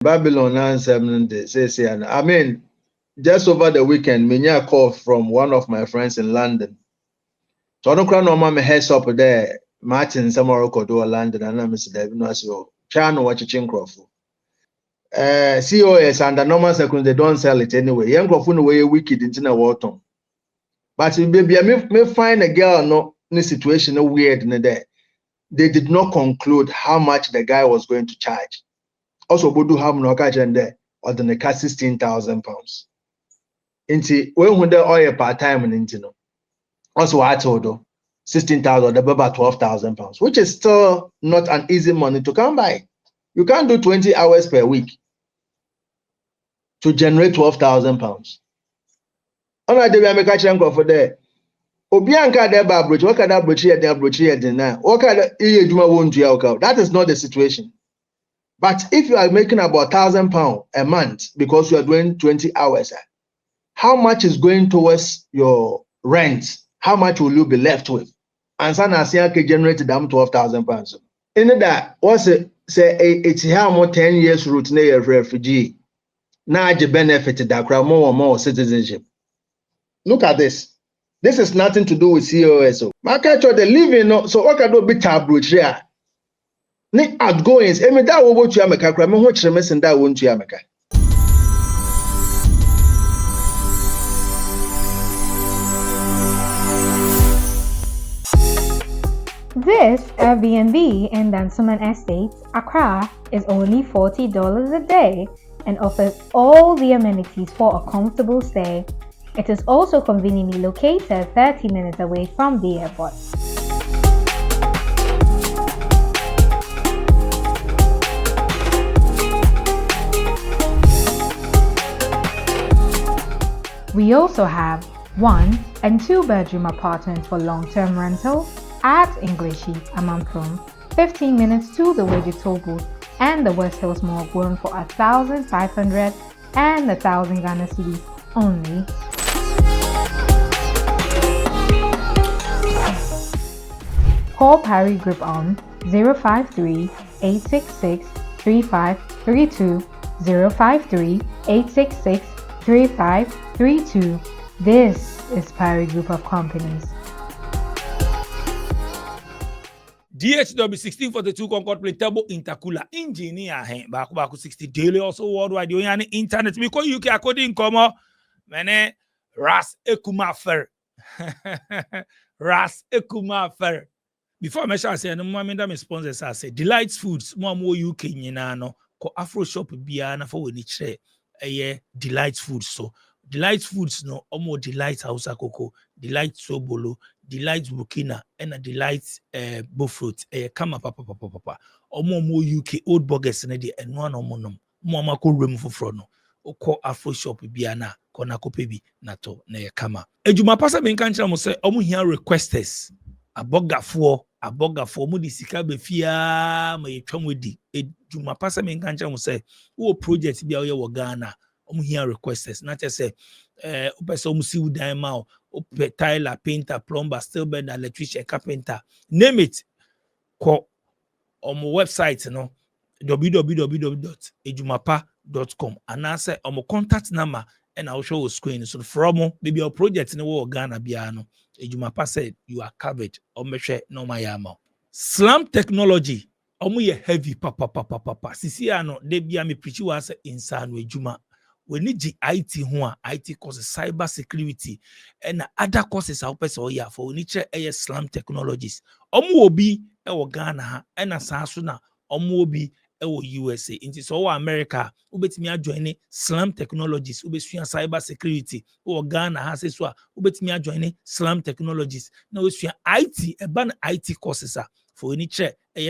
Babylon and 7 days. I mean, just over the weekend, me a call from one of my friends in London. So I don't cry no mama heads up there. Martin somewhere could do London and I'm Mr. David Nasio. Chano watch Crawford. COS under normal circumstances, they don't sell it anyway. Young Crawford way wicked into the water. But baby, I may find a girl no in a situation weird in there. They did not conclude how much the guy was going to charge. Also, Bodu have no catch and there or the neck £16,000. Into when the oil part time and into no. Also, I told you 16,000 or about £12,000, which is still not an easy money to come by. You can't do 20 hours per week to generate £12,000. On a day we make a chunk for there. Obianka de babroch, what can that broach here, there broach here, now? What can that is not the situation. But if you are making about £1,000 a month because you are doing 20 hours, how much is going towards your rent? How much will you be left with? And Sana can generate them £12,000. In that, what's it say? It's how more 10 years route near refugee. Now the benefit that crowd more and more citizenship. Look at this. This is nothing to do with COS. Market or the living, so what can do be taboo here? Ni outgoings, emi da wo botu ameka kra me ho kire me sen da wo ntu ameka. This Airbnb in Dansoman Estates, Accra, is only $40 a day and offers all the amenities for a comfortable stay. It is also conveniently located 30 minutes away from the airport. We also have 1 and 2 bedroom apartments for long-term rental at Englishy, Amamprum, 15 minutes to the Wejito booth and the West Hills Mall, going for 1,500 and 1,000 Ghana cedis only. Call Parry Group on 053-866-3532, 053-866-3532. This is Parry Group of Companies. DHW 1642 Concord Playtable Intercooler Engineer baku 60 daily also worldwide you any internet because UK according come mane Ras Ekumafer Ras Ekumafer. Before I mention say no more me sponsors I say Delight Foods more UK nyina no ko Afro Shop bia na for we chire Delight Foods. So Delight Foods no omo Delight House Akoko, Delight Sobolo, Delight Burkina and a Delight Bofruit kama papa omo UK old burgers na de eno na omo nom mo amako rem foforo no okọ Afro Shop bia na kona kopebi na to na ye kama ejuma pasa me kan kira mo say omo hia requesters abogafo mu di sika be fia ma yetwam wedi ejuma pasa me kan kira mo say wo project bia wo Ghana omo hia requesters na che say opese omo si udan ma ope tiler, painter, plumber, steel bender, electrician, carpenter, name it. Ko omo website no www.ejumapa.com and answer omo contact number and I'll show you screen. So from maybe your project in the world Ghana biano Ejumapa said you are covered omo share no mayama. Slam technology omo ye heavy papa sisi ano de bia me preach was inside ejuma. We need the IT IT courses, cyber security, and other courses out there for we need Slam technologies. Obi Ghana and Asasuna Omobi USA. Into so America, ubetimi join Slam technologies, ubetimi cyber security, or Ghana has this one, ubetimi join Slam technologies. Now we IT, a ban IT courses for we need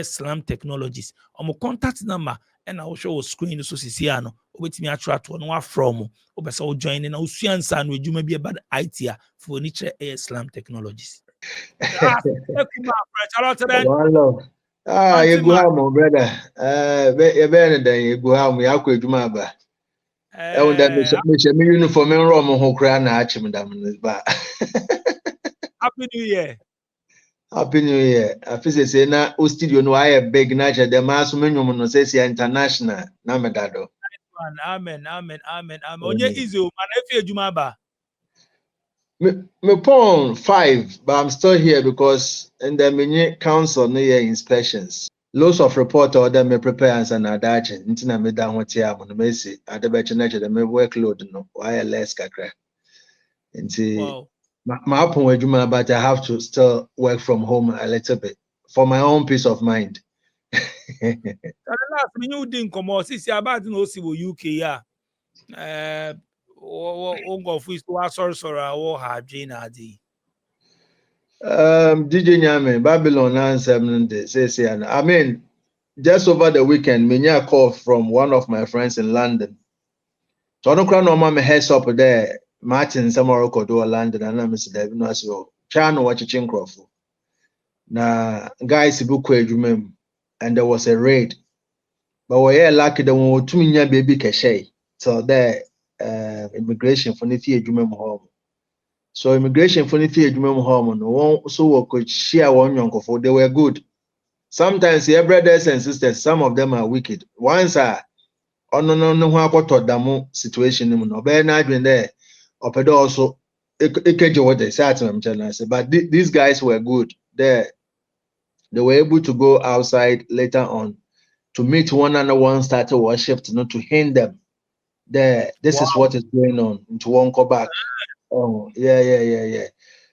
Slam technologies. Contact number. And I'll show a screen so Siciano, with me attract one from Obeso joining Ocean San with you may be about IT for nature Slam technologies. You go have my brother. Better than you go have me. I could do my bad. Oh, that me uniform and Roman who cry na achim dam in this bar. Happy New Year. Happy New Year. I feel say na o studio no I beg nature the mass minimum no say international na medado. Amen. Onye easy man efi ejuma ba. Me pon 5, but I'm still here because in the mini council near inspections. Loads of report order me prepare and an adachi. Intina me down what ya on the messy. At the better nature, the me workload no why less kakra. Wow. My upon wejuma, but I have to still work from home a little bit for my own peace of mind. Last me you didn't come out. See about no see UK ya. O go fu so sorry o ha dwen adi. DJ Nyame, Babylon answer say, I mean, just over the weekend, me a call from one of my friends in London. So I don't cry no mama heads up there. Martin Samaro do London and I'm Mr. David Nasio. Chano watch Chinkrofu. Na guys book adwuma and there was a raid. But we are lucky that we two nya baby cache. So there immigration for the adwuma home. So immigration for the adwuma home no so we could share one yonkofo. They were good. Sometimes your brothers and sisters, some of them are wicked. Once no ho akoto damo situation mu no be na adwen there opedo also ekeje what they say but these guys were good. They were able to go outside later on to meet one another, started worship to hint them there this is what is going on, to won't go back. Oh yeah.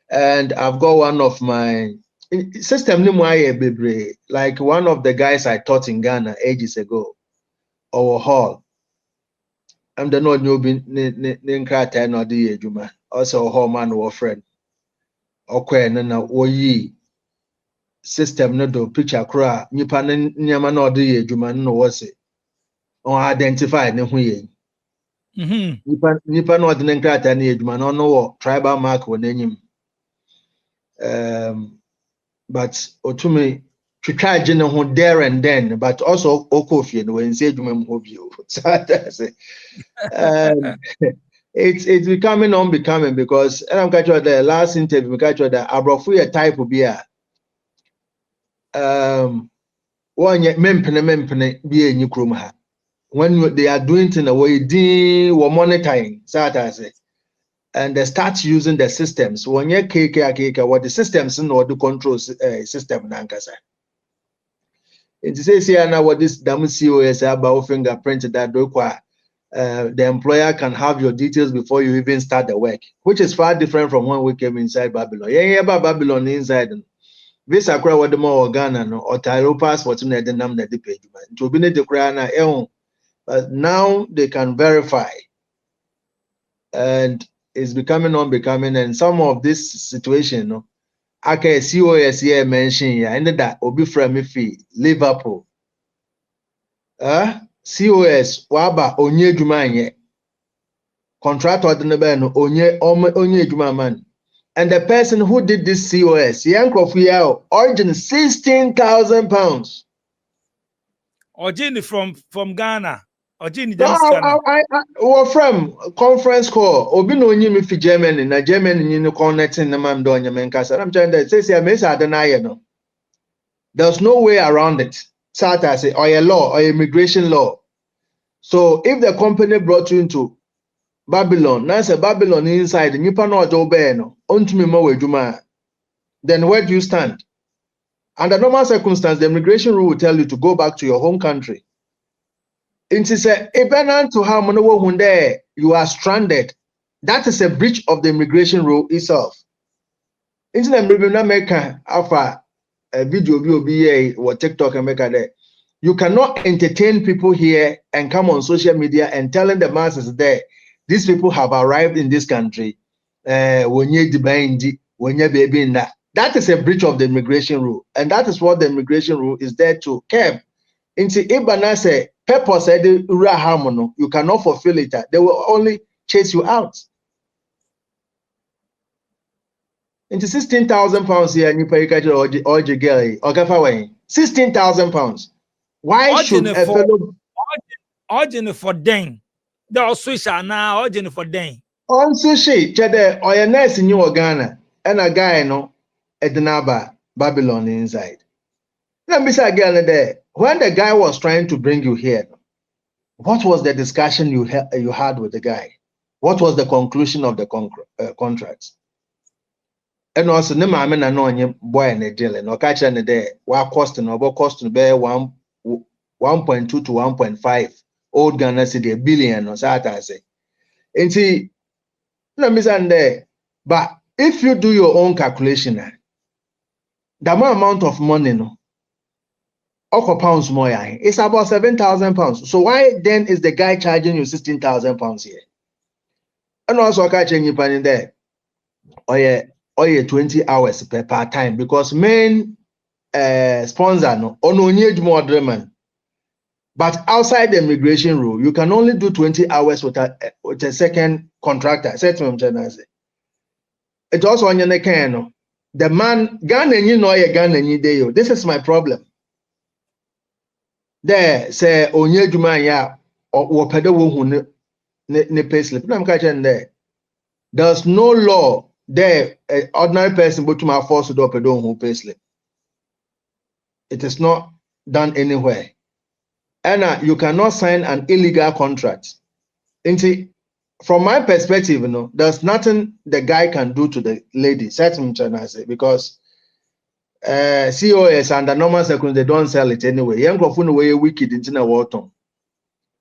And I've got one of my system like one of the guys I taught in Ghana ages ago, our hall. I'm the not new nkrata no de adwuma. Also hall man or friend. Okay, na oyi system no do picture kra nipa nyama na de adwuma no was on identify ne ho ye. Nipa na de nkrata na adwuma no no tribal mark won enyim. But otumi twitwa agye ne ho there and then, but also okofie no when say adwuma mu bio. So that's it. It's becoming unbecoming because I'm catching the last interview, we catch the abrofu type of beer. One mempene be a new chrome ha. When they are doing it in a way, they were monitoring, and they start using the systems. When you KK, what the systems in order to control system nankasa. It says here now what this damn COS about fingerprint that require. The employer can have your details before you even start the work, which is far different from when we came inside Babylon. Yeah, about Babylon inside. This akra what the more Ghana no or Tyro passport in the name that they pay. To be the Krana, but now they can verify, and it's becoming unbecoming. And some of this situation, no, I can COS here mention yeah, ended that Obi from fee Liverpool. COS waba onye jumanye. Contractor no onye ejuma man, and the person who did this COS yankrofia origin £16,000. Origin from Ghana. Origin No, Ghana. I were from conference call. Obi no nyimi fi Germany na Germany ni no connecting na man do nyame nkasa. I'm trying to say me say adena no. There's no way around it. Sata say or a law or immigration law. So if the company brought you into Babylon, now say Babylon inside, nipa no ojo be no, ontumi ma wadwuma. Then where do you stand? Under normal circumstances, the immigration rule will tell you to go back to your home country. It is a even to how many there you are stranded. That is a breach of the immigration rule itself. Internet America alpha a video or TikTok America there. You cannot entertain people here and come on social media and telling the masses there, these people have arrived in this country. When you baby in that is a breach of the immigration rule, and that is what the immigration rule is there to curb. Into Ibana say purpose said you cannot fulfill it. They will only chase you out. Into £16,000 here, and you pay or the girl or gafa £16,000. Why should a fellow origin for den? The Swisha now origin for den. Also she chede or a nurse in New Ghana and a guy no Edinaba Babylon inside. Let me say again there. When the guy was trying to bring you here, What was the discussion you had with the guy? What was the conclusion of the contract? And also, ne maame na no onye boy na deal no ka kire ne there wa cost no obo cost no be 1.2 to 1.5 old Ghana cedi billion no sata say. Enti na me say but if you do your own calculation, the amount of money no Oko pounds more, it's about 7,000 pounds. So why then is the guy charging you 16,000 pounds here? And also catching you in there. Or yeah, 20 hours per time because main sponsor no on need more man. But outside the immigration rule, you can only do 20 hours with a second contractor. It also on your can the man Ghanaian you know Ghanaian day. This is my problem. There say onye dwuma ya or pede wo hu ne payslip. No, I'm catching there. There's no law there. An ordinary person but to my force to do pede wo hu payslip. It is not done anywhere. And you cannot sign an illegal contract. From my perspective, there's nothing the guy can do to the lady. Because COS under normal circumstances they don't sell it anyway. Young people way wicked into the water.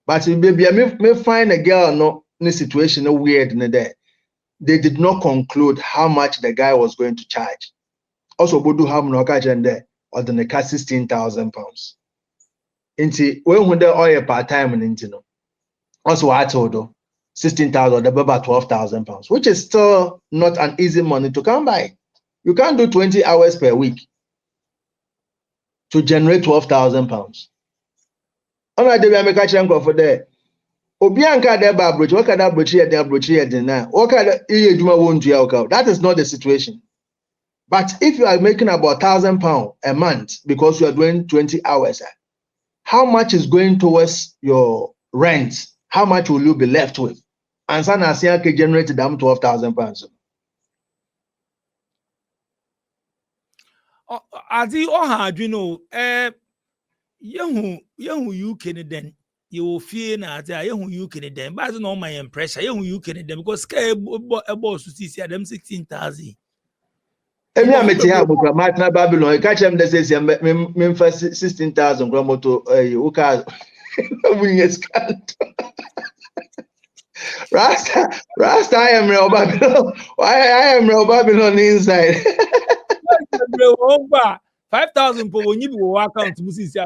But maybe I may find a girl in a situation weird in there. They did not conclude how much the guy was going to charge. Also, Bodu have no catch and there or the neck 16,000 pounds. Inti when the oil part time and also I told 16,000 the about 12,000 pounds, which is still not an easy money to come by. You can't do 20 hours per week to generate 12,000 pounds. On a day I make a chunk for there. Obianka de babroch, what can that brochier there brochier dinner? What can that is not the situation. But if you are making about £1,000 a month because you are doing 20 hours, how much is going towards your rent? How much will you be left with? And Sana Siaka generated them 12,000 pounds. Adi Oha, you know, you can then you fear na you can then, but I don't know my impression. You can then because a boss to see them 16,000. Emi ameti ha bukwa matna Babylon e catch them say me 16,000 gram to uka winye scant. Rasta I am real Babylon. I am real Babylon inside. 5,000 per when you walk out to physical.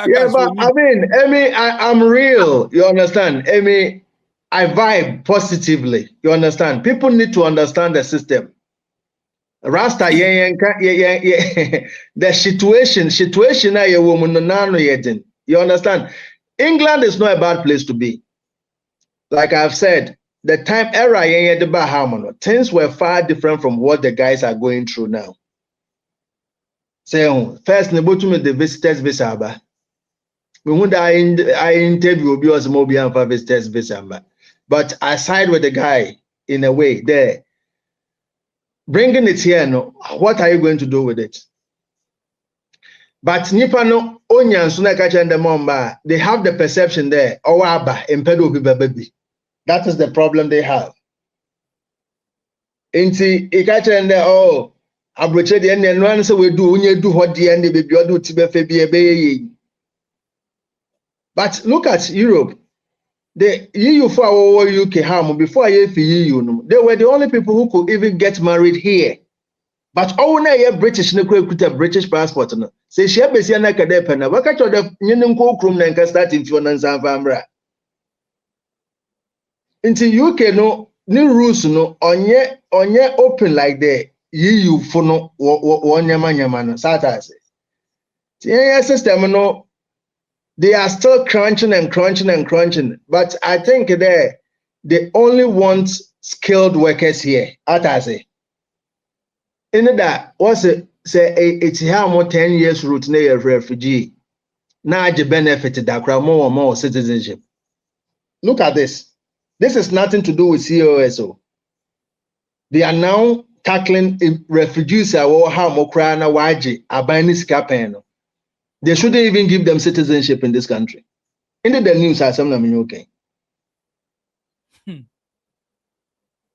Yeah, but I mean, Emi, I'm real. You understand? Emi, I vibe positively. You understand? People need to understand the system. Rasta, the situation na you understand? England is not a bad place to be. Like I've said, the time era things were far different from what the guys are going through now. So first, the visitors visa. We want I interview for visitors visa, but I side with the guy in a way there. Bringing it here, what are you going to do with it? But Nipano Onyan Sunakacha and the Momba, they have the perception there. That is the problem they have. Inti Ikacha and the Abroche the end and one so we do what the end baby or do Tibefe. But look at Europe. The EU for our UK harm before EU, they were the only people who could even get married here. But all na British no could a British passport. No. Say she be see na kade pena. Waka cho the nyinum ko krum na nka start in na nsanfa mra. Into UK no new rules no onye open like the EU for no nyama no sata say. The system no they are still crunching and crunching and crunching. But I think they only want skilled workers here. As I say. In that, what's it say? It's how more 10 years route near refugee. Now the benefit that more and more citizenship. Look at this. This is nothing to do with COSO. They are now tackling refugees or how more crana waji abanis capeno. They shouldn't even give them citizenship in this country. Into the news as some na okay.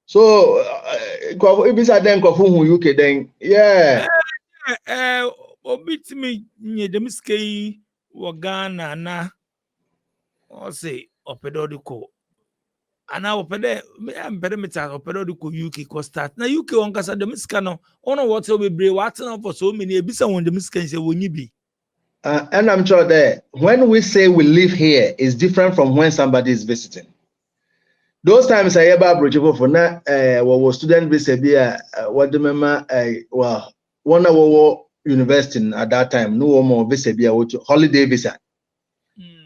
So if it's a then who UK then yeah. Obit me nye dem skei wo Ghana na o say opedodiko ana opede perimeter opedodiko UK ko start na UK on kasa dem ska no ono what we bre what na for so many ebisa won dem ska say wonyi bi. And I'm sure that when we say we live here is different from when somebody is visiting. Those times I ever approach for na was student visa be what the member well one our university at that time no more visa be holiday visa.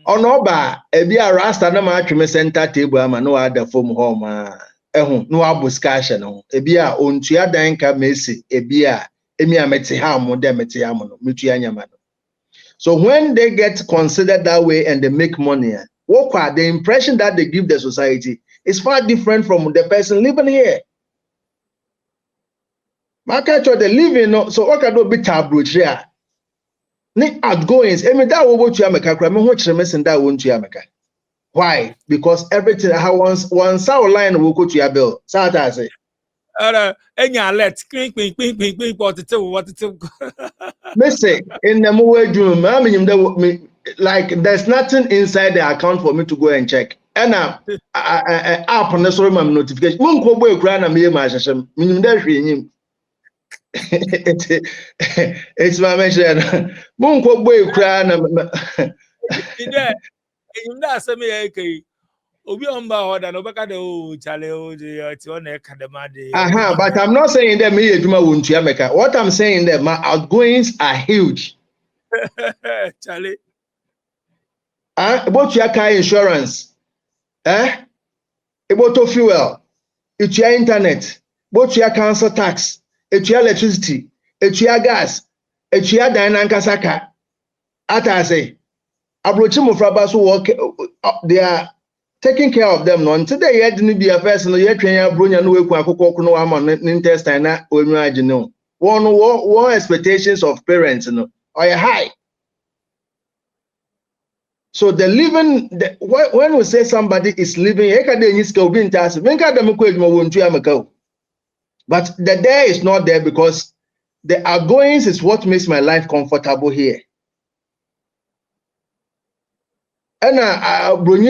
On oba ebi a rasta na ma atweme center table ama no ada form home ehun no abuscashe no ebi a ontua dan ka mesi ebi a emi amete ha mo de mete ha mo no metua nyama no. So when they get considered that way and they make money, the impression that they give the society is far different from the person living here. Market or the living, so what can do be taboo here? Ni outgoings, I mean that will go to America, I mean what you that won't to America. Why? Because everything how once our line will go to your bill. So I say. Any alert, ping, what it. Listen, in the room, I mean, like there's nothing inside the account for me to go and check. And app on the sorry notification. Mun ko boy kura na me ma hyehyem. Minim da hwe nyim. It's my mention. Mun ko boy kura na Ide, that say me kai. Obi on ba order no beka de o chale o de ti on e kadema de. But I'm not saying that me ejuma won't America. What I'm saying that my outgoings are huge. Chale. About your car insurance. About to fuel. It's your internet. About your council tax. It's your electricity. It's your gas. It's your Dainankasaka. Ata say. Abrochimo Frabasu work. They are taking care of them. No, until they had to be a person. Yet train your brunya no way no am intestine na we imagine no. One expectations of parents no are high. So the living, when we say somebody is living, but the there is not there because the outgoings is what makes my life comfortable here. And when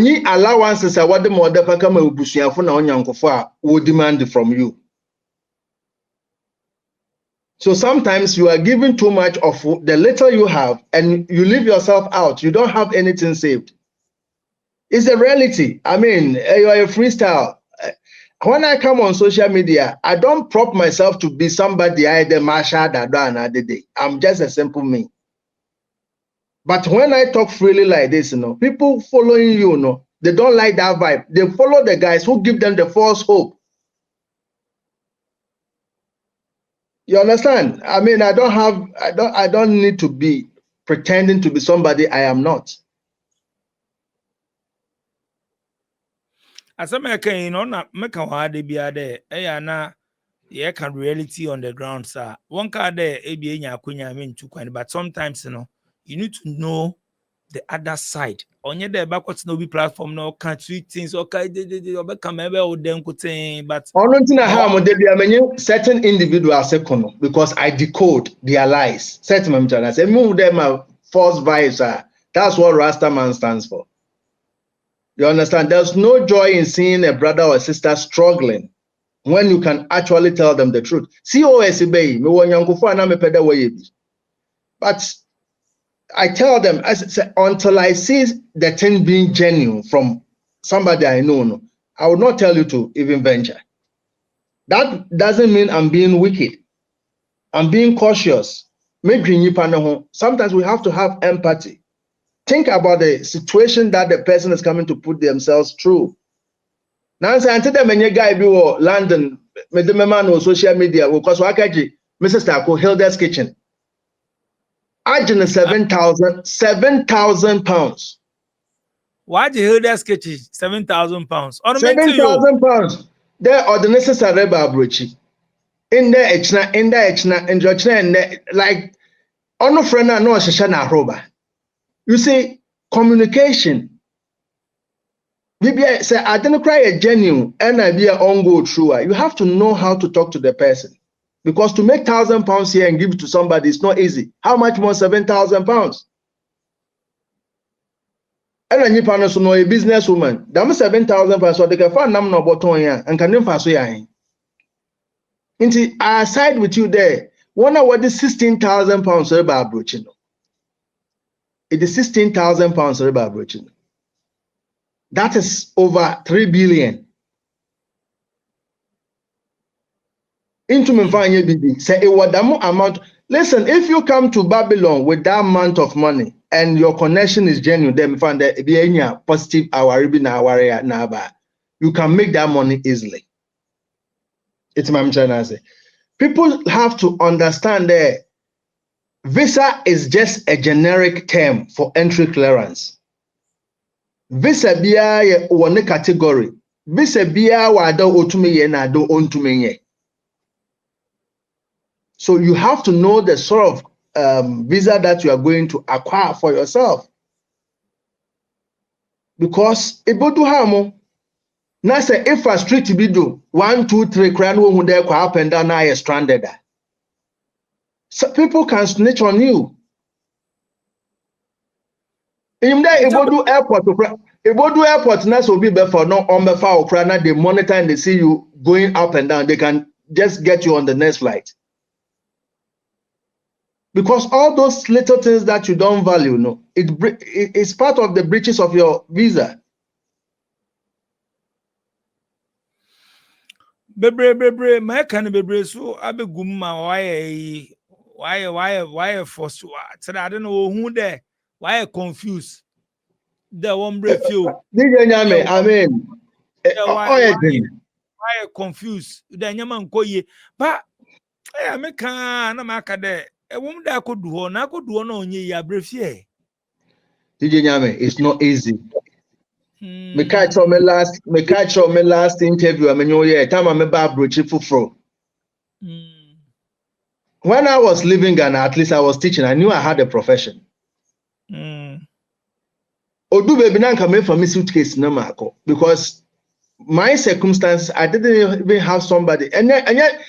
you allowances are what the mother will demand from you. So sometimes you are giving too much of the little you have and you leave yourself out. You don't have anything saved. It's a reality. I mean, you are a freestyle. When I come on social media, I don't prop myself to be somebody either Masha Dada and day. I'm just a simple me. But when I talk freely like this, people following you, they don't like that vibe. They follow the guys who give them the false hope. You understand? I mean, I don't need to be pretending to be somebody I am not. As American, na meka wa de bia de na ye can reality on the ground sir. One card there ebi enya akonya me ntu kwan, but sometimes you need to know the other side. Onye there back what no be platform no can tweet things okay they come ebe o dem koten but certain individuals because I decode their lies. Certain I say move them are false vibes. That's what Rastaman stands for. You understand? There's no joy in seeing a brother or sister struggling when you can actually tell them the truth. COS but I tell them until I see the thing being genuine from somebody I know, I will not tell you to even venture. That doesn't mean I'm being wicked. I'm being cautious. Sometimes we have to have empathy. Think about the situation that the person is coming to put themselves through. Now, until the guy be London, the man on social media, because Mrs. Tako Hilda's kitchen. I did 7,000 pounds. Why did Hilda's kitchen 7,000 pounds? 7,000 pounds. There are the necessary babrochi. In the Echna, and like on friend no Shashana Roba. You see, communication. Maybe say I didn't cry a genuine and I be a on go through. You have to know how to talk to the person. Because to make £1,000 here and give it to somebody is not easy. How much more £7,000? And you partner so no a businesswoman. That £7,000 so they can find them no bottom here and can never so ya. Inti I side with you there. One hour the £16,000 about broaching. It is £16,000 about broaching. That is over 3 billion. Into me find you say it was that amount. Listen, if you come to Babylon with that amount of money and your connection is genuine, then find that be any positive you can make that money easily. It's my trying to say. People have to understand that visa is just a generic term for entry clearance. Visa biya one category. Visa biya wa do otume ye na do ontume ye. So you have to know the sort of visa that you are going to acquire for yourself. Because ebodu hamo na say if a street bido 1, 2, 3 crown who there go up and down now you're stranded. So people can snitch on you. In there ebodu airport na so be before no on befa okra na they monitor and they see you going up and down. They can just get you on the next flight. Because all those little things that you don't value, no, it's part of the breaches of your visa. Bebre, my kind of bebre, so I be gumma, why force? I don't know who there, why confused. The one brief you. I mean, why confused? The Yaman koye, but I make a makade. A woman that could do one, I could do one on ye, a brief ye. It's not easy. Me catch on my last interview. I mean, time I'm about broche fufro. When I was living Ghana, at least I was teaching. I knew I had a profession. Odu baby nanka me for me suitcase no marco because my circumstances I didn't even have somebody. And yet,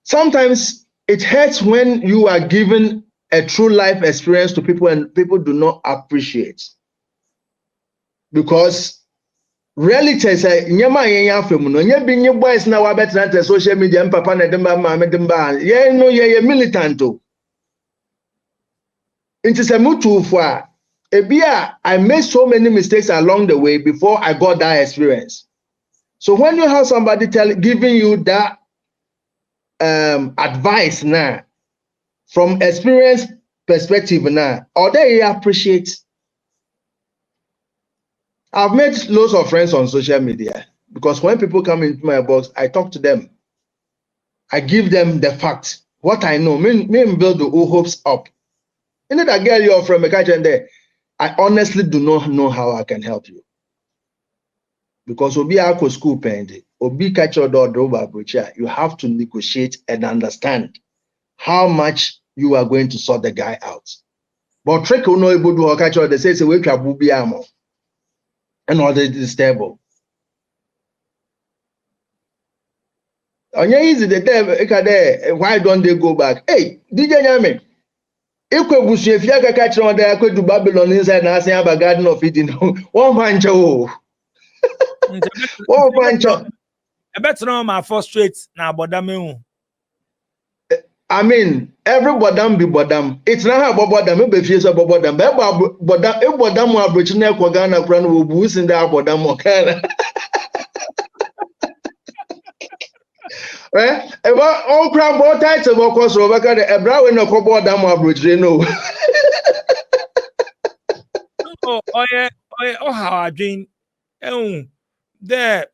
sometimes it hurts when you are given a true life experience to people and people do not appreciate. Because reality say nyama yen afemu no nya bi nye boys na wa betra na social media papa na demba ma me demba ye no ye militant o. It is a mutual for ebia I made so many mistakes along the way before I got that experience. So when you have somebody giving you that advice now from experience perspective now, or they appreciate. I've made loads of friends on social media because when people come into my box, I talk to them. I give them the facts, what I know. Me build the hopes up. You know that girl you're from a country there. I honestly do not know how I can help you. Because Obi Ako school pende, Obi catch your door, you have to negotiate and understand how much you are going to sort the guy out. But trick no able to catch your they say we can bubi amo. And all that is stable. Easy the why don't they go back? Hey, DJ Nyame. If we bush if you catch on there, to Babylon inside and say have a garden of Eden. One pancho. One pancho. I bet no my frustrate now, but I mean, every bodam be bodam. It's not about bodam, be fierce about bodam. But if bodam were breaching their Kwagana crown will boost in their bodam or can. Eh? About all crown both types of course, Robaka, a brow in a bodam or bridge, no. Oh, how I drink. Oh, there.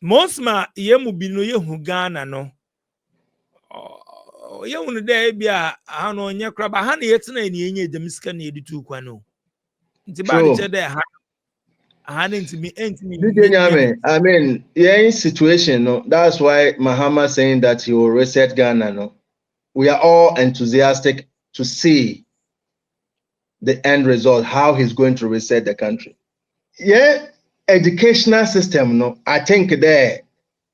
Most ma yemu bi no yehu Ghana no. Yehu no there bia ano nya kraba ha na yetena ni enye demiska na editu kwa no. Nti ba de che there ha I mean, yeah, situation, no. That's why Mahama saying that he will reset Ghana, no. We are all enthusiastic to see the end result, how he's going to reset the country. Yeah, educational system, no, I think there,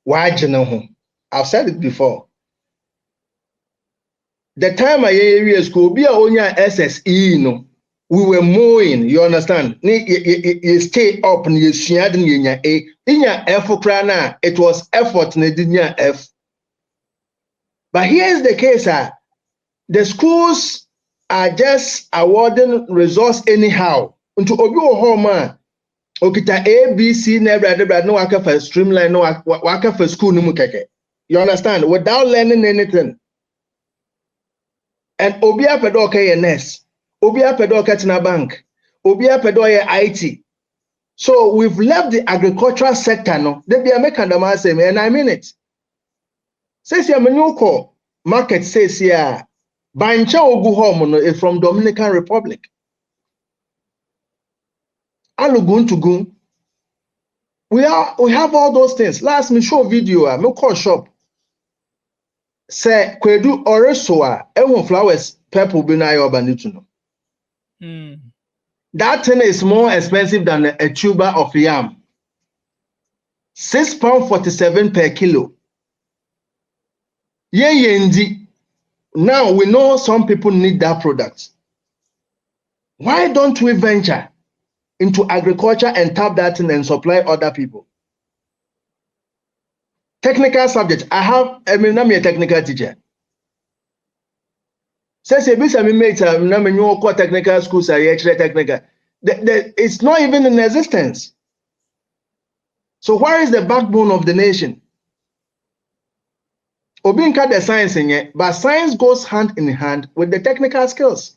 why you know, I've said it before. The time I area school, be only SSE, no, we were mowing, you understand? You stay up and you see in your A, in your F, it was effort, in your F. But here's the case, the schools are just awarding results anyhow. Into obi home, okita A, B, C, never no waka for streamline, no waka for school, no keke. You understand? Without learning anything. And obi apedo okay nurse, obi apedo okay tina bank, obi apedo IT. So we've left the agricultural sector, no. They be a make and and I mean it. Says ya menyuko market says ya bancha ogu home no is from Dominican Republic. Alugun to gun. We have all those things. Last me show video, me call shop. Say kwedu oresoa ehun flowers purple be na yoba no. That thing is more expensive than a tuber of yam. £6.47 per kilo. Yendi. Now we know some people need that product. Why don't we venture into agriculture and tap that thing and supply other people? Technical subject. I'm a technical teacher. Says a bit of mate, technical schools are actually technical. It's not even in existence. So where is the backbone of the nation? Obinka the science in it, but science goes hand in hand with the technical skills.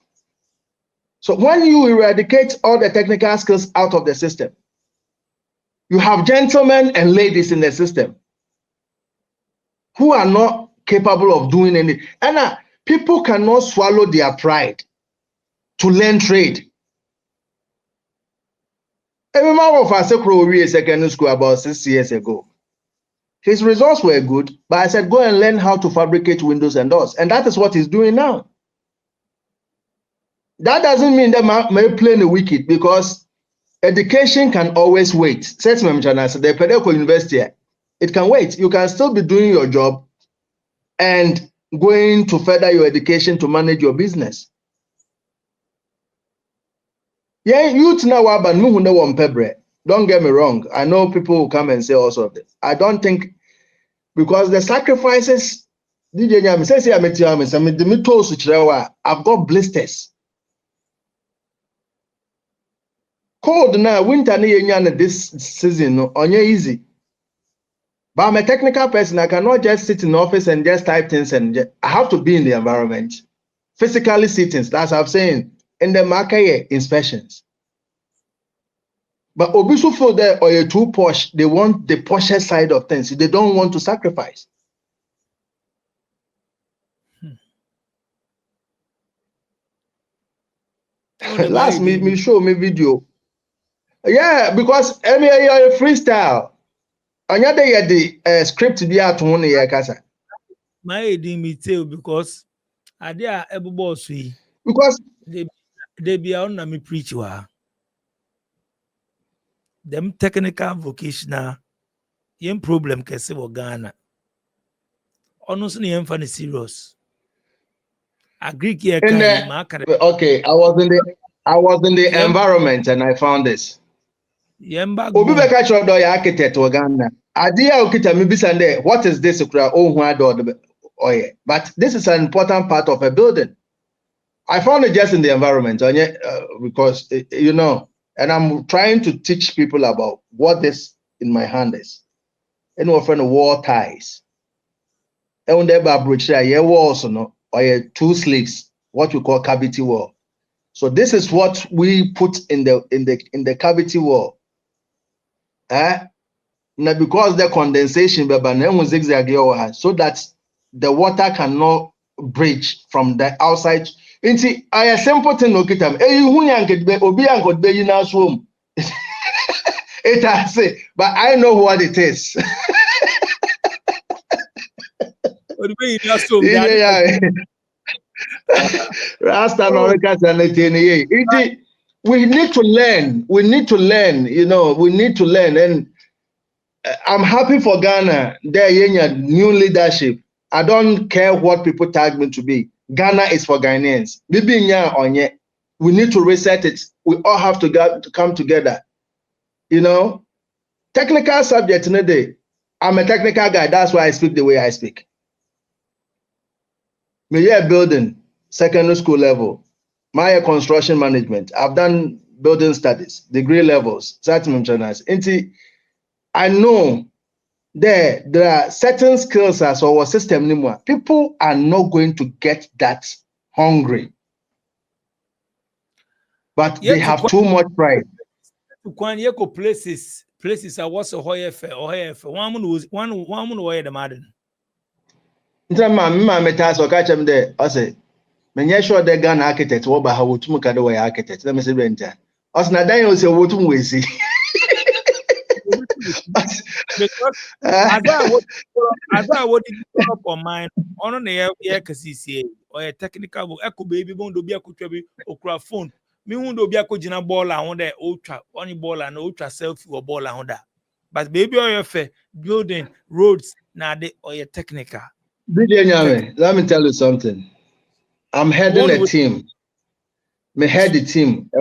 So when you eradicate all the technical skills out of the system, you have gentlemen and ladies in the system who are not capable of doing anything. And people cannot swallow their pride to learn trade. Every member of our secondary school about 6 years ago. His results were good, but I said, go and learn how to fabricate windows and doors. And that is what he's doing now. That doesn't mean that may play the wicked, because education can always wait. Says the Pedeko University, it can wait. You can still be doing your job and going to further your education to manage your business. Yeah, youth now, don't get me wrong. I know people will come and say all sorts of this. I don't think, because the sacrifices, I've got blisters. Cold now, winter this season, easy. But I'm a technical person. I cannot just sit in the office and just type things, and I have to be in the environment. Physically sittings, that's what I'm saying. In the market inspections. But Obisu feel there or a too posh, they want the posher side of things. They don't want to sacrifice. Last me show me video. Yeah, because you're a freestyle. Another year the script be out one year kasa. My me too, because I dare able boss because they be on me preach them technical vocational yen problem kese wo Ghana. Honestly, yen funny serious. Agric here okay, I was in the environment and I found this. Obi beka chọ do ya architect wo Ghana. Adia okita me bisande, what is this but this is an important part of a building. I found it just in the environment, because you know, and I'm trying to teach people about what this in my hand is. And we're from the wall ties. And when they bridge there, walls or 2 sleeves, what we call cavity wall. So this is what we put in the cavity wall. Now because the condensation so that the water cannot bridge from the outside. Inti a simple thing lokitam. It has it, but I know what it is. Rasta Norika Sanetini. We need to learn. We need to learn. You know, we need to learn. And I'm happy for Ghana. They're in new leadership. I don't care what people tag me to be. Ghana is for Ghanaians. We need to reset it. We all have to come together. You know, technical subject in a day. I'm a technical guy. That's why I speak the way I speak. Me building, secondary school level. My construction management. I've done building studies, degree levels. I know there are certain skills as our system anymore. People are not going to get that hungry, but they have too much pride. Places I was a hoye fe one way the madden. My metas or catch them there. I say, when sure the Ghana architect, what about how to make the way architect? Let me say, Renter. Us na Daniel say, what we see. Because as I would up on mine on the air kasi or a technical echo baby bone do be a kutrabi or phone. Me won't be a kojina ball on the ultra only ball and ultra selfie or ball on that. But baby or fair building roads now they or a technical. Let me tell you something. I'm heading a team. Me head the team.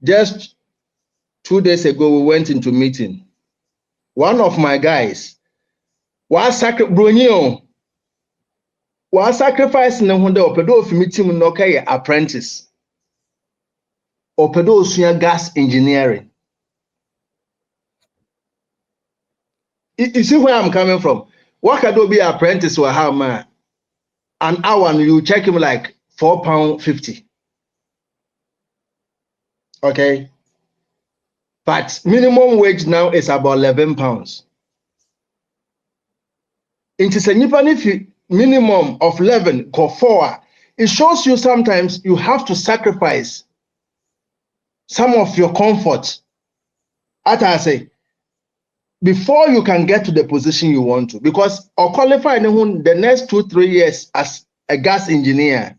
Just 2 days ago, we went into meeting. One of my guys was sacrificing opedo meeting no kay apprentice. Opedo suya gas engineering. You see where I'm coming from? What can be apprentice or how man? An hour and you check him like £4.50. Okay. But minimum wage now is about £11. It's a minimum of 11 or 4. It shows you sometimes you have to sacrifice some of your comfort. As I say, before you can get to the position you want to, because or qualify the next 2-3 years as a gas engineer,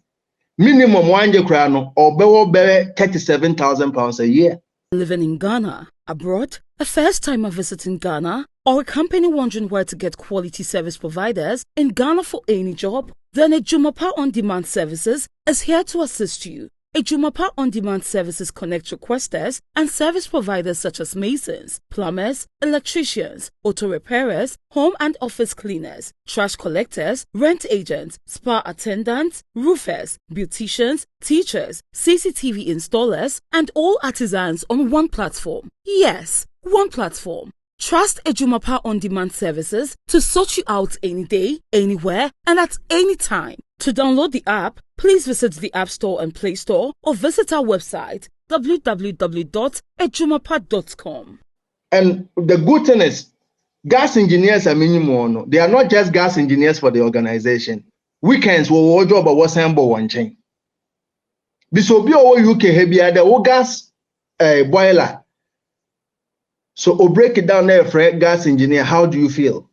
minimum one year or £37,000 a year. Living in Ghana, abroad, a first timer visiting Ghana, or a company wondering where to get quality service providers in Ghana for any job, then Ejumapa On Demand Services is here to assist you. Ejumapa On Demand Services connect requesters and service providers such as masons, plumbers, electricians, auto repairers, home and office cleaners, trash collectors, rent agents, spa attendants, roofers, beauticians, teachers, CCTV installers, and all artisans on one platform. Yes, one platform. Trust Ejumapa On Demand Services to sort you out any day, anywhere, and at any time. To download the app, please visit the App Store and Play Store or visit our website www.ejumapa.com. And the good thing is, gas engineers are minimum. They are not just gas engineers for the organization. Weekends will job about sample one chain. Bisobi or UK heavy the gas boiler. So we'll break it down there for gas engineer. How do you feel?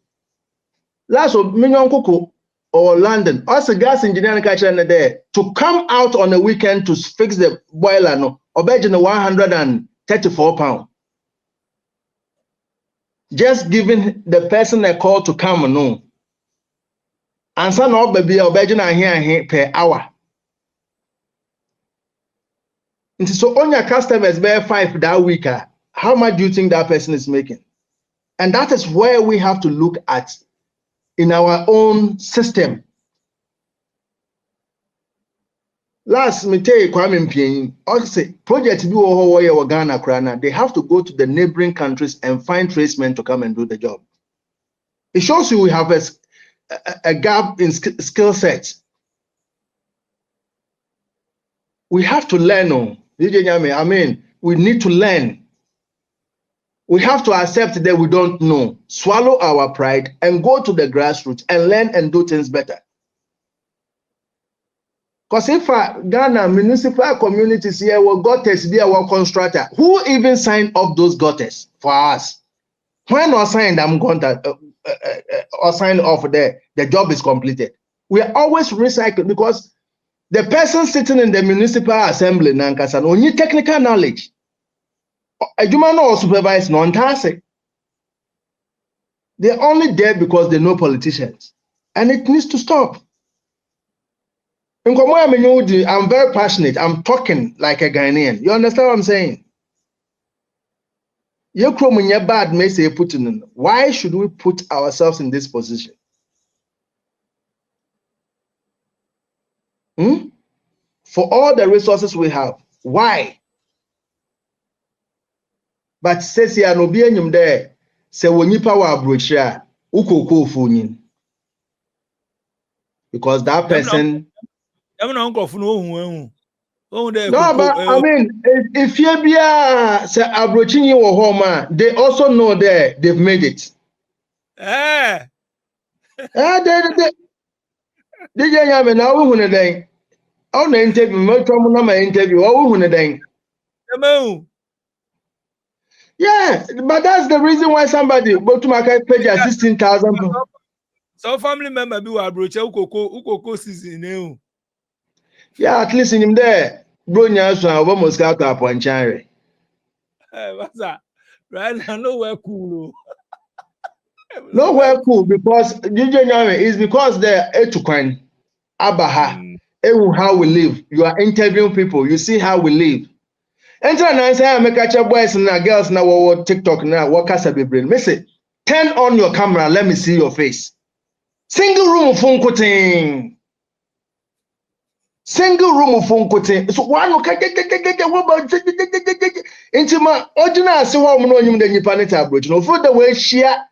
Last of Mignon Coco or London, us a gas engineer there to come out on a weekend to fix the boiler no or bet £134. Just giving the person a call to come no. And some of baby or bet here per hour. And so on your customers bear 5 that week. How much do you think that person is making? And that is where we have to look at in our own system. Last, me tell you, Kwame Mpien, also project Ghana, they have to go to the neighboring countries and find tradesmen to come and do the job. It shows you we have a gap in skill sets. We have to learn. I mean, we need to learn. We have to accept that we don't know, swallow our pride, and go to the grassroots and learn and do things better. Because if Ghana municipal communities here will gutters be our constructor, who even signed up those gutters for us? When or signed, or signed off there, the job is completed. We are always recycling because the person sitting in the municipal assembly nankasa no only technical knowledge. Adwuma no supervise no ntase. They're only there because they know politicians. And it needs to stop. I'm very passionate. I'm talking like a Ghanaian. You understand what I'm saying? Bad message Putin. Why should we put ourselves in this position? For all the resources we have, why? But says here no be enyum there. Say woni power abrochia ukoko funyin. Because that person. No, but I mean, if you be say abrochin wo home, they also know that they've made it. They have now who na den. On the interview, me try mo na my interview. Who na den. Yeah, but that's the reason why somebody go to market pay their 16,000. So family member be wa broche ukoko season. Yeah, at least in him there, bro nya so almost got to Aponchanre. What's that? Right now, nowhere cool. Nowhere cool because is because they're etukwan abaha. How we live. You are interviewing people. You see how we live. Enter and answer. I make a boys and girls now. What TikTok now? What can I be bring? Me say, turn on your camera. Let me see your face. Single room phone cutting. Single room phone cutting. So one what about intima ordinary say what no nyum the nipa ne tablet. No for the way share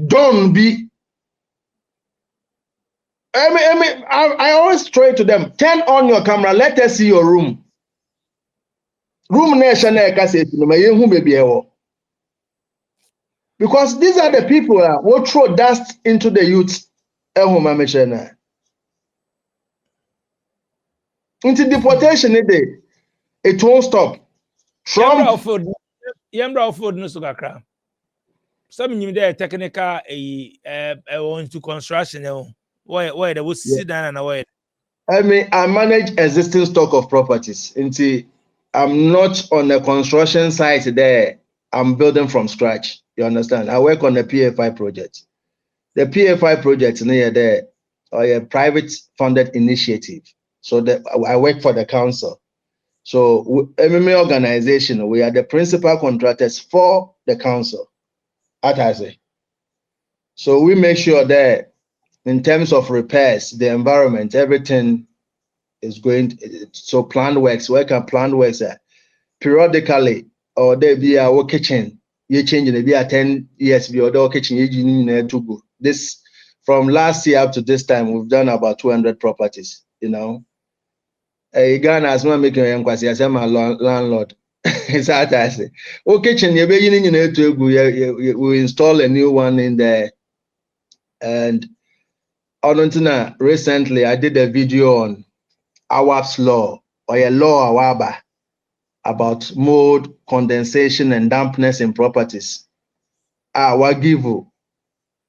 don't be. I always try to them. Turn on your camera. Let us see your room. Room nation because these are the people who throw dust into the youth. Into deportation, it won't stop. Trump. Some there technical into construction. Why they will sit down and away. I manage existing stock of properties. I'm not on a construction site there. I'm building from scratch. You understand? I work on the PFI project. The PFI project near there are a private funded initiative. So I work for the council. So MMA organization, we are the principal contractors for the council. So we make sure that in terms of repairs, the environment, everything is going so planned works, planned works periodically, or there be our kitchen, you changing it be 10 years be other kitchen you to go. This from last year up to this time, we've done about 200 properties, Ghana as well making a landlord. It's hard to say. Kitchen we install a new one in there. And recently I did a video on AWAB's law or a law AWABA about mold, condensation, and dampness in properties. What give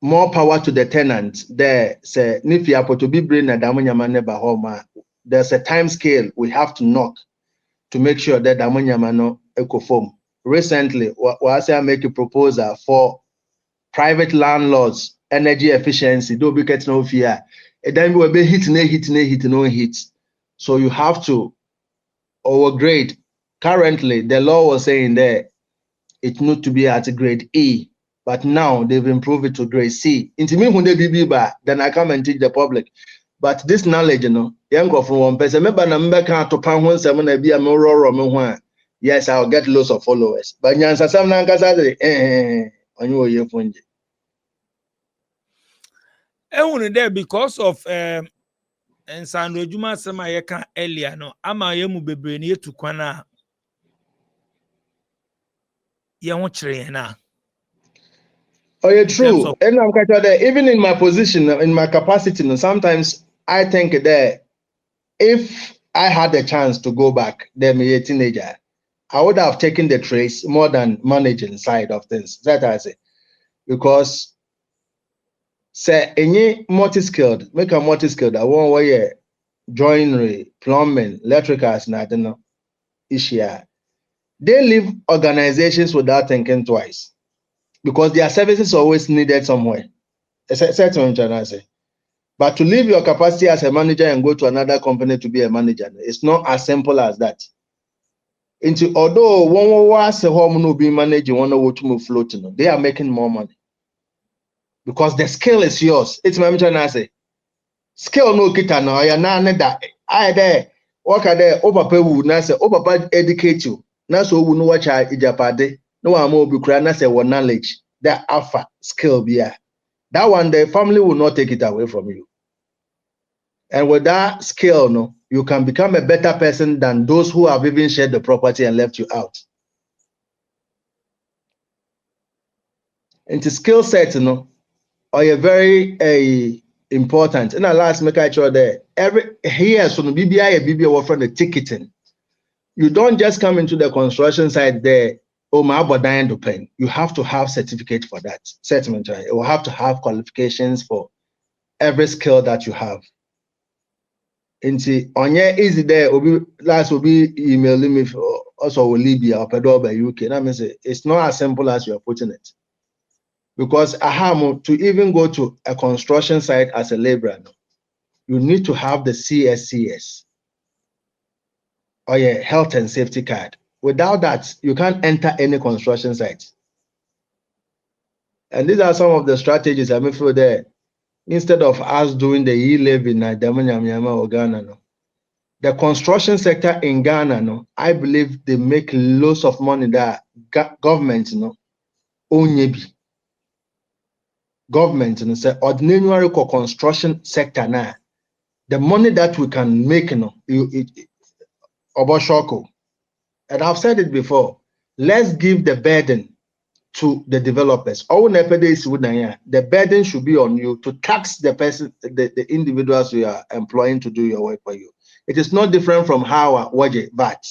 more power to the tenant there. Say, if you are to be bring a home, there's a time scale we have to knock to make sure that Damonyamano ecoform. Recently, I say I make a proposal for private landlords, energy efficiency, do be get no fear. And then we will be hit, no hit. So you have to overgrade. Currently, the law was saying there it needs to be at grade E, but now they've improved it to grade C. Into me when they be bad, then I come and teach the public. But this knowledge, young from one person, remember can't to pound one seven be a more yes, I'll get lots of followers. But Nyansa Sam Nankasa on your phone. Only there because of and Sandro Juma Samayaka earlier, no, ama yemu bebreni to kwana na. Oh, yeah, true. And I'm quite there. Even in my position, in my capacity, sometimes I think that if I had a chance to go back, then a teenager, I would have taken the trace more than managing side of things. That I say, because Say any multi-skilled, make a multi-skilled. I want where joinery, plumbing, electricals, and I don't know. Issue. They leave organizations without thinking twice because their services are always needed somewhere. But to leave your capacity as a manager and go to another company to be a manager, it's not as simple as that. Although one was a home no be managing one or to move floating, they are making more money because the skill is yours. It's my mission. I say, skill no kita no. You na that. I there. Work there. Opa pe wu na say. Opa pa educate you. Na so wu no watch ijapade. No one more be cry na say one knowledge. That alpha skill be here. That one the family will not take it away from you. And with that skill, no, you can become a better person than those who have even shared the property and left you out. And the skill set, are very important. And the last make sure that every here, so the BBI offer the ticketing. You don't just come into the construction site there. Oh, my dying to pen. You have to have certificate for that. Settlement, right? You will have to have qualifications for every skill that you have. Nti onye easy there obi last obi emailing me for also Libya or Pedro by UK. That means it's not as simple as you are putting it. Because to even go to a construction site as a laborer, you need to have the CSCS or your health and safety card. Without that, you can't enter any construction site. And these are some of the strategies I feel there. Instead of us doing the e-living in or Ghana, the construction sector in Ghana, I believe they make lots of money that government, onyebi. Government, say ordinary construction sector now. The money that we can make, Oboshoko. And I've said it before. Let's give the burden to the developers. The burden should be on you to tax the person, the individuals you are employing to do your work for you. It is not different from how VAT.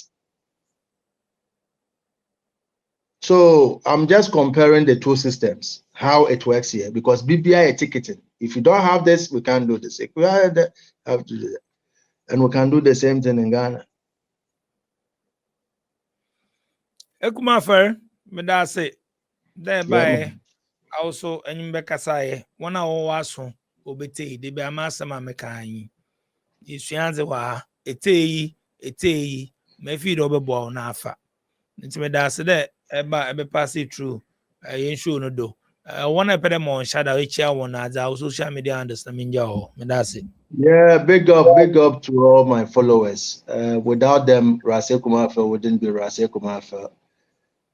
So I'm just comparing the two systems, how it works here, because BBI ticketing. If you don't have this, we can't do this. If we have to do that. And we can do the same thing in Ghana. Ekumafer, me da say. Thereby, also, and Beccasaye, 1 hour was from Obete, the Bamasama Mecani. If she answer, ete, may feed over ball nafa. It's me that said that, be pass it through. I ain't sure no do. One epidemic shadow each hour one as our social media understanding. That's it. Yeah, big up to all my followers. Without them, Rase Kumafa wouldn't be Rase Kumafa.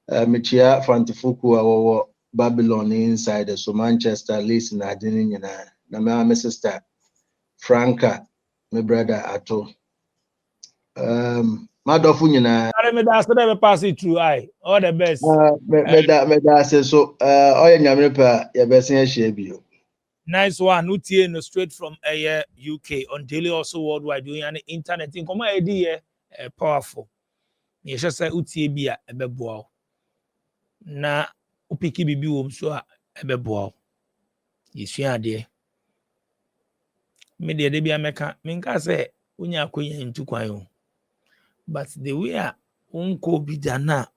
Michia Fantifuku our Babylon inside so Manchester Leeds na adini na my sister Franca my brother Ato Madofu nyina me that's the pass it through all the best me da say so oye nyamre pa ya besin ahia bio. Nice one. Utie no straight from UK on daily also worldwide doing an internet in come idea powerful. You just say utie bia ebeboa. Na upiki bibi wom so a ebeboa. Yesua de. Me de bia meka minka say unya akonya ntu kwan o. But the way a unko bi dana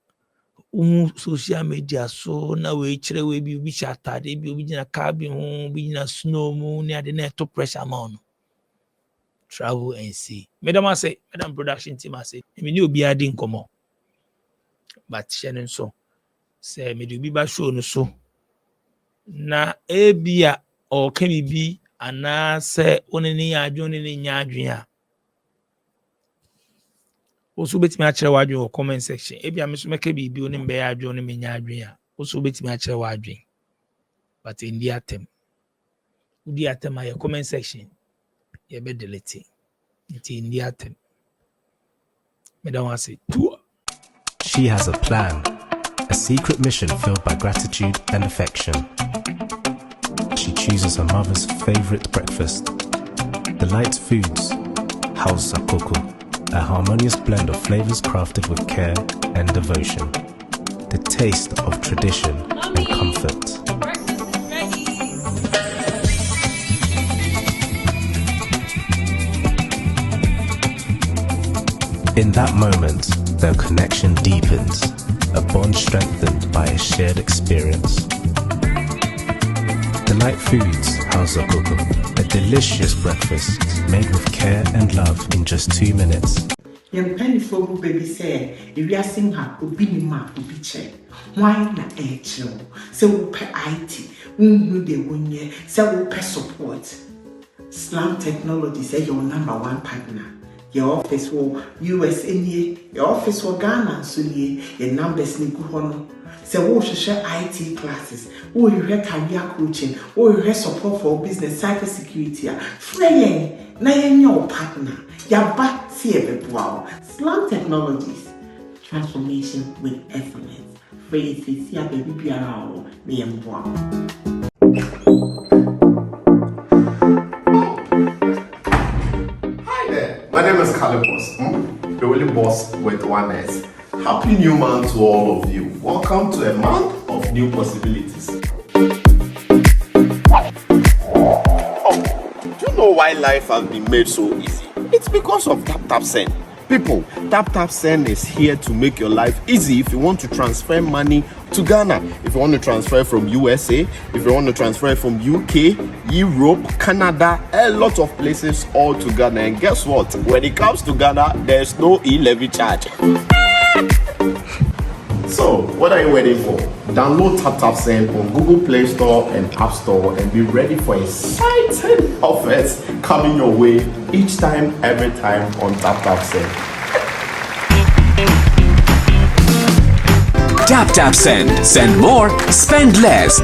social media so na we kire we bi obi chatade bi obi gina car bi ho bi gina snow mu ne ade na to pressure man. Travel and see. Madam say, Madam production team I say, me ni obi adi nkomo. But shenin so say me do bi ba show no so. Na ebia o kemi bi ana say onini adwon ni nya adwen a. Also betimi a kire wadwen o comment section. Ebia me so meka bi oni mbe ya adwen ni me nya adwen a. Also betimi a kire wadwen. But in the attempt. Udi attempt my comment section. You be deleting. It's in the attempt. Me don't want to say two. She has a plan, a secret mission filled by gratitude and affection. She chooses her mother's favorite breakfast, delights foods, house sakoko, a harmonious blend of flavors crafted with care and devotion, the taste of tradition and comfort. In that moment, their connection deepens, a bond strengthened by a shared experience. Delight Foods House Cocoa, a delicious breakfast made with care and love in just 2 minutes. Young penny for baby say, if you are seeing her, will be the map, will be check. Why not HO? So we'll pay IT, who they 1 year, so we'll pay support. Slam Technology say your #1 partner. Your office will US in here, your office will Ghana, so your numbers need go on. So we'll share IT classes, we'll hear career coaching, we'll hear support for business, cyber security. Free, na your partner. Your back here, wow. Slam Technologies, transformation with excellence. Free is here, baby, be around me and wow. My name is Calibos, the only boss with 1 S. Happy new month to all of you. Welcome to a month of new possibilities. Oh, do you know why life has been made so easy? It's because of Tap Send. People, Tap Send is here to make your life easy if you want to transfer money to Ghana, if you want to transfer from USA, if you want to transfer from UK, Europe, Canada, a lot of places all to Ghana. And guess what? When it comes to Ghana, there's no e-levy charge. So, what are you waiting for? Download Tap Send on Google Play Store and App Store and be ready for exciting offers coming your way each time, every time on Tap Send. Tap Send. Send more, spend less.